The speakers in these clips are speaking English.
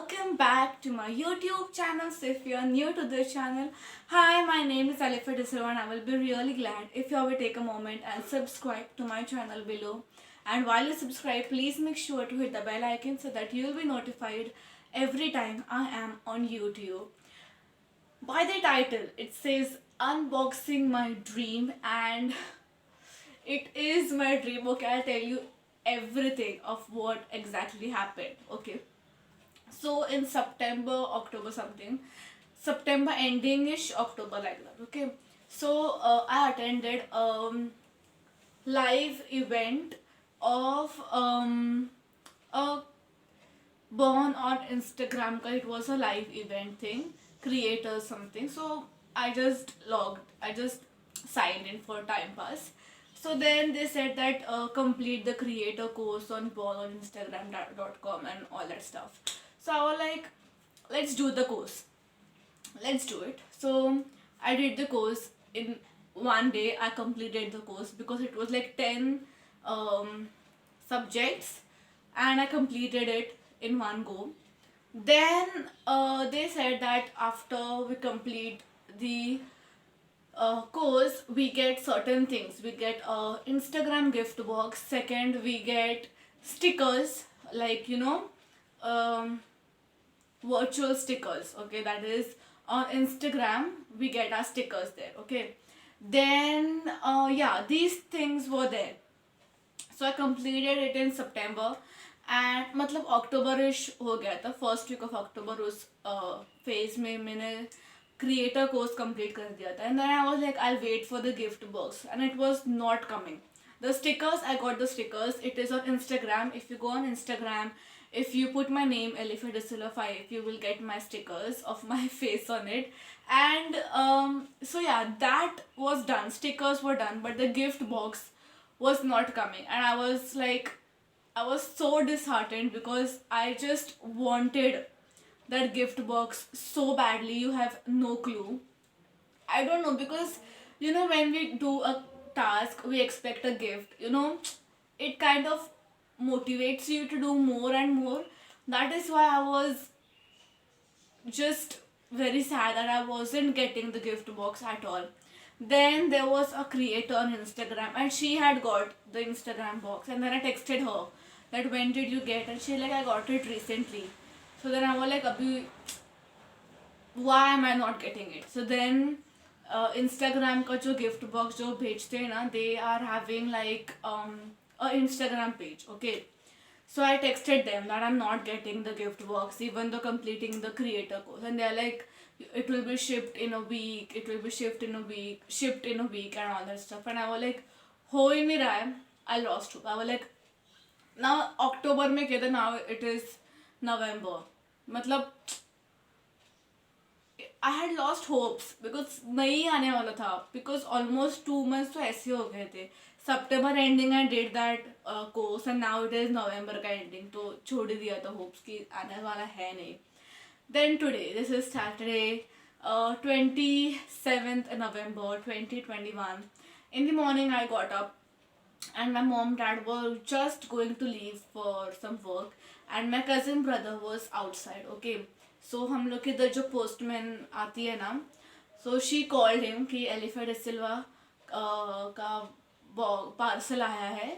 welcome back to my YouTube channel. So if you are new to this channel, hi, my name is Alifa Disra and I will be really glad if you will take a moment and subscribe to my channel below. And while you subscribe, please make sure to hit the bell icon so that you will be notified every time I am on YouTube. By the title, it says Unboxing My Dream, and it is my dream. Okay, I'll tell you everything of what exactly happened. Okay, so in September, October something, September ending ish, October like that. Okay, so I attended live event of a born on Instagram ka. It was a live event thing, creator something. So I just signed in for time pass. So then they said that complete the creator course on born on Instagram.com and all that stuff. So I was like, let's do the course, let's do it. So I did the course in one day. I completed the course because it was like 10 subjects, and I completed it in one go. Then they said that after we complete the course, we get certain things. We get a Instagram gift box. Second, we get stickers, like um, virtual stickers. Okay, that is on Instagram. We get our stickers there. Okay, then yeah, these things were there. So I completed it in September, and मतलब अक्टूबरिश हो गया था. First week of October उस phase में मैंने creator course complete कर दिया था. And then I was like I wait for the gift box and it was not coming. The stickers, I got the stickers. It is on Instagram. If you go on Instagram, if you put my name Alifa Disila 5, you will get my stickers of my face on it. And so yeah, that was done. Stickers were done, but the gift box was not coming, and I was so disheartened because I just wanted that gift box so badly. You have no clue. I don't know, because when we do a task, we expect a gift. It kind of motivates you to do more and more. That is why I was just very sad that I wasn't getting the gift box at all. Then there was a creator on Instagram, and she had got the Instagram box, and then I texted her that when did you get, and she like, I got it recently. So then I was like, Abhi, why am I not getting it? So then Instagram का जो gift box जो भेजते हैं ना, they are having like a Instagram page. Okay, so I texted them that I'm not getting the gift box even though completing the creator course, and they're like, it will be shipped in a week, it will be shipped in a week and all that stuff. And I was like, हो ही नहीं रहा है. I lost hope. I was like, now October में कहते, now it is November. मतलब I had lost hopes because नहीं आने वाला था, because almost 2 months तो ऐसे हो गए थे. September ending I did that course, and now it is November का ending, तो छोड़ ही दिया था hopes कि आने वाला है नहीं. Then today, this is Saturday, 27th November 2021. In the morning I got up, and my mom dad were just going to leave for some work, and my cousin brother was outside. Okay, so हम लोग इधर जो postman आती है ना, so she called him कि Alifa Silva का parcel आया है,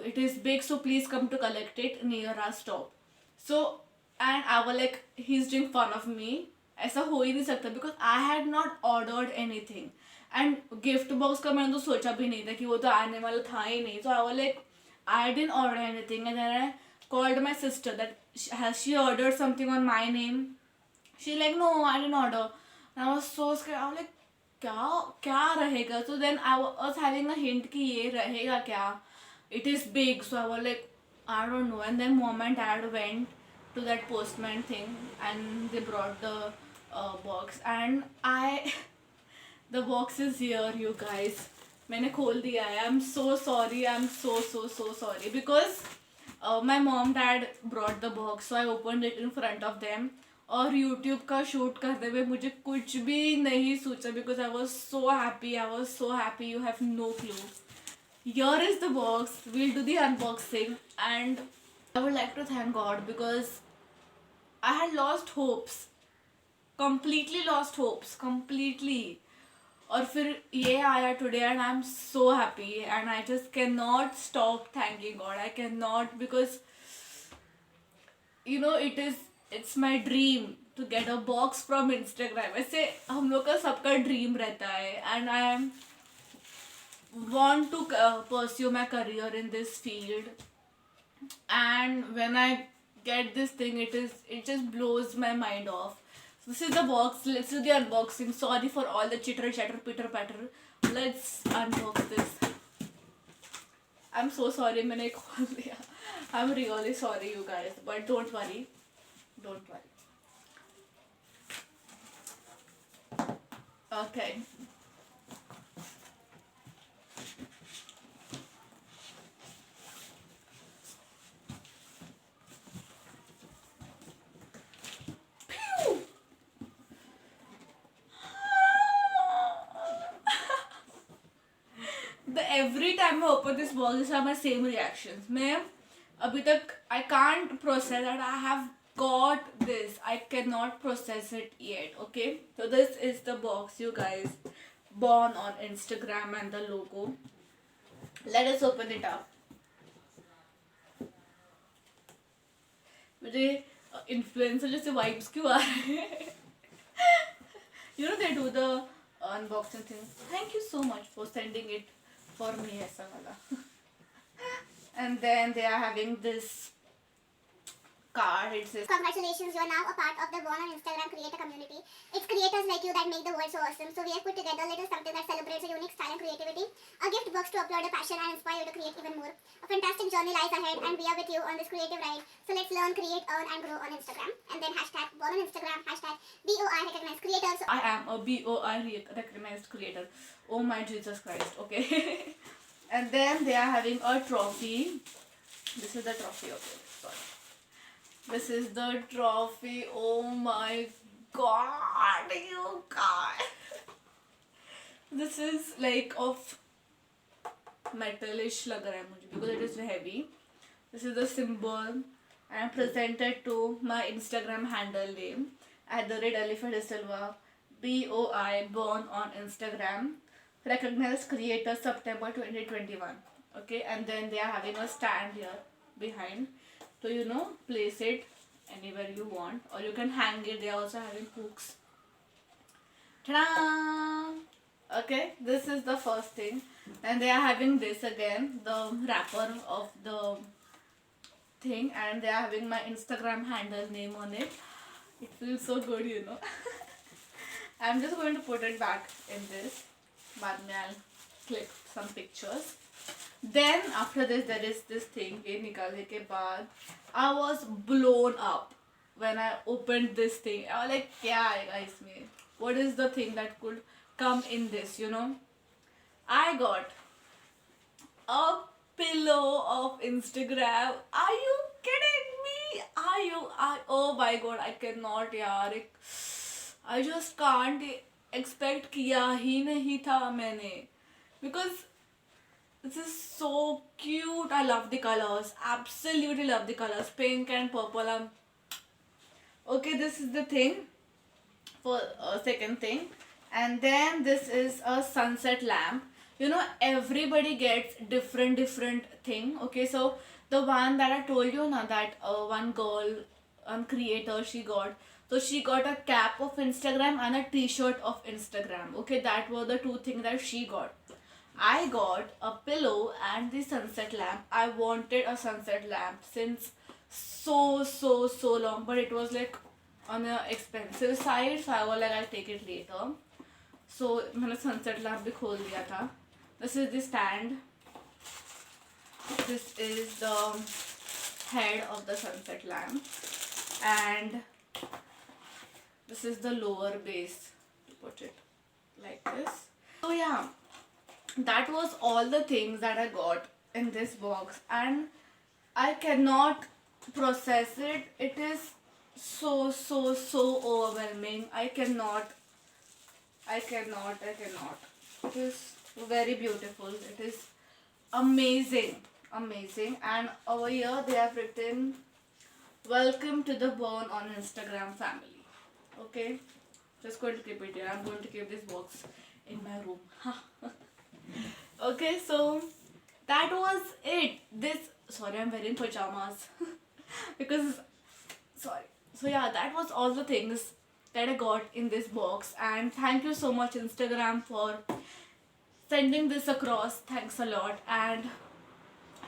it is big, so please come to collect it near our stop. So and I was like, he's doing fun of me. ऐसा हो ही नहीं सकता, because I had not ordered anything. And gift box का मैंने तो सोचा भी नहीं था कि वो तो आने वाला था ही नहीं. So I was like, I didn't order anything. And then I called my sister that has she ordered something on my name. She like, no, I didn't order. And I was so scared. I was like, क्या रहेगा? So then I was having a hint कि ये रहेगा क्या? It is big. So I was like, I don't know. And then mom and dad went to that postman thing, and they brought the box, and the box is here, you guys. मैंने खोल दिया है. I'm so sorry. I'm so sorry, because my mom dad brought the box, so I opened it in front of them. और YouTube का shoot करते हुए मुझे कुछ भी नहीं सोचा, because I was so happy. You have no clue. Here is the box. We'll do the unboxing, and I would like to thank God, because I had lost hopes, completely lost hopes, completely. और फिर ये आया today and I'm so happy and I just cannot stop thanking God. I cannot, because it's my dream to get a box from Instagram. ऐसे हम लोग का सबका dream रहता है and I am want to pursue my career in this field, and when I get this thing, it just blows my mind off. So this is the box. Let's do the unboxing. Sorry for all the chitter chatter pitter patter. Let's unbox this. I'm so sorry मैंने खोल दिया. I'm really sorry you guys, but don't worry. Don't worry. Okay. Every time I open this box, these are my same reactions. मैं अभी तक I can't process that I have got this. I cannot process it yet. Okay, so this is the box, you guys. Born on Instagram and the logo. Let us open it up. मुझे influencer जैसे vibes क्यों आ रहे हैं? They do the unboxing thing. Thank you so much for sending it for me, ऐसा वाला. And then they are having this card. It says, congratulations, you are now a part of the Born on Instagram creator community. It's creators like you that make the world so awesome. So we have put together a little something that celebrates a unique style and creativity. A gift box to upload a passion and inspire you to create even more. A fantastic journey lies ahead and we are with you on this creative ride. So let's learn, create, earn and grow on Instagram. And then hashtag Born on Instagram, hashtag BOI recognized creators. I am a BOI recognized creator. Oh my Jesus Christ. Okay. And then they are having a trophy. This is the trophy. Okay, sorry. This is the trophy. Oh my god, you guys. This is like of metalish लग रहा है मुझे because it is heavy. This is the symbol. I am presented to my Instagram handle name @elephantsilva BOI, born on Instagram, recognized creator September 2021. Okay, and then they are having a stand here behind. So place it anywhere you want, or you can hang it. They are also having hooks. Ta-da! Okay, this is the first thing. And they are having this again, the wrapper of the thing, and they are having my Instagram handle name on it. It feels so good, I'm just going to put it back in this. बाद में I'll click some pictures. Then after this there is this thing. ये निकालने के बाद I was blown up when I opened this thing. I was like, क्या आएगा इसमें? What is the thing that could come in this? I got a pillow of Instagram. Are you kidding me? Oh my god, I cannot यार. I just can't expect किया ही नहीं था मैंने, because this is so cute. I love the colors. Absolutely love the colors. Pink and purple. Okay, this is the thing for second thing. And then this is a sunset lamp. Everybody gets different thing. Okay, so the one that I told you now, that one girl, one creator, she got. So she got a cap of Instagram and a t-shirt of Instagram. Okay, that were the two things that she got. I got a pillow and the sunset lamp. I wanted a sunset lamp since so long, but it was like on the expensive side, so I was like, I'll take it later. So मैंने sunset lamp भी खोल दिया था. This is the stand. This is the head of the sunset lamp, and this is the lower base. Put it like this. So yeah, that was all the things that I got in this box, and I cannot process it. It is so overwhelming. I cannot. It is very beautiful. It is amazing. And over here they have written welcome to the Born on Instagram family. Okay, just going to keep it here. I'm going to keep this box in my room. Okay, so that was it. This sorry, I'm wearing pajamas because sorry. So yeah, that was all the things that I got in this box, and thank you so much Instagram for sending this across. Thanks a lot. And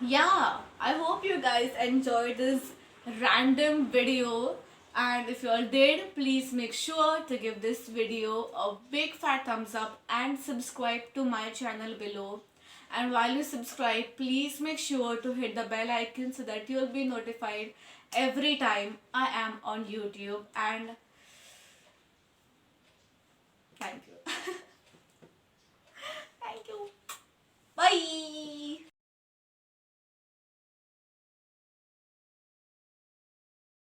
yeah, I hope you guys enjoyed this random video, and if you all did, please make sure to give this video a big fat thumbs up and subscribe to my channel below. And while you subscribe, please make sure to hit the bell icon so that you'll be notified every time I am on YouTube. And